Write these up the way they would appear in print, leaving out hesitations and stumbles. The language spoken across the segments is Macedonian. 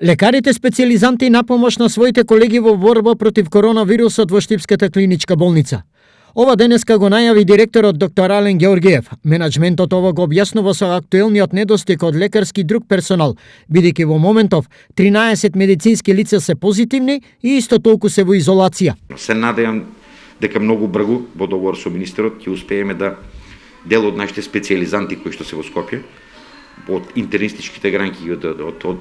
Лекарите специјализанти на помош на своите колеги во борба против коронавирусот во Штипската клиничка болница. Ова денеска го најави директорот доктор Ален Георгиев. Менаџментот ова го објаснува со актуелниот недостиг од лекарски и друг персонал, бидејќи во моментов 13 медицински лица се позитивни и исто толку се во изолација. Се надевам дека многу брзо во договор со министерот ќе успееме да дел од нашите специјализанти кои што се во Скопје, од интернистичките гранки од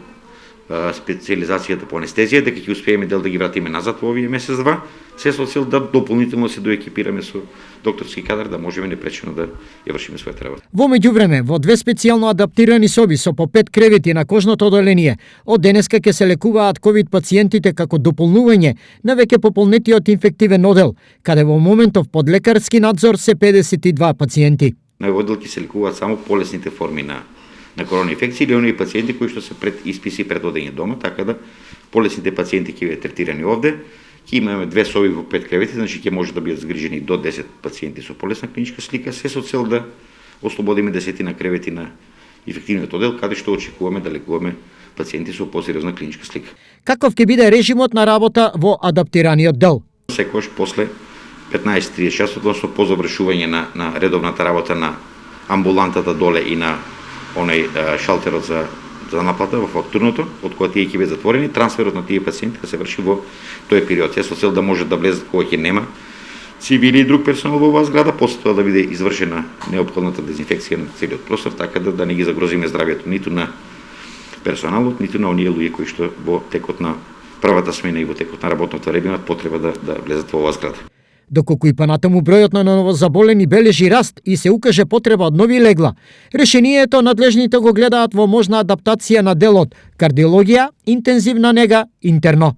специјализацијата по анестезија, дека ќе успееме дел да ги вратиме назад во овие месец-два, се со цел да дополнително се доекипираме со докторски кадар, да можеме непречено да ја вршиме својата работа. Во меѓувреме, во две специјално адаптирани соби со по 5 кревети на кожното оделение, од денеска ќе се лекуваат ковид пациентите како дополнување на веќе пополнетиот инфективен одел, каде во моментов под лекарски надзор се 52 пациенти. На овој одел ќе се лекуваат само полесните форми на корона инфекција или оние пациенти кои што се пред исписи пред одење дома, така да полесните пациенти ќе бидат третирани овде. Ќе имаме две соби во 5 кревети, значи ќе може да бидат згрижени до 10 пациенти со полесна клиничка слика, се со цел да ослободиме 10 кревети на инфективниот одел, каде што очекуваме да лекуваме пациенти со посериозна клиничка слика. Каков ќе биде режимот на работа во адаптираниот дел? Секогаш после 15-30 часот, односно по завршување на редовната работа на амбулантата доле и на онај шалтерот за наплата во фактурното, од која тие ќе бидат затворени, трансферот на тие пациенти да се врши во тој период, со цел да може да влезат кога ќе нема цивили и друг персонал во оваа зграда, после тоа да биде извршена неопходната дезинфекција на целиот простор, така да не ги загрозиме здравјето ниту на персоналот, ниту на оние луѓе кои што во текот на првата смена и во текот на работното време имаат потреба да влезат во оваа зграда. Доколку и понатаму бројот на новозаболени бележи раст и се укаже потреба од нови легла, решението надлежните го гледаат во можна адаптација на делот кардиологија, интензивна нега, интерно.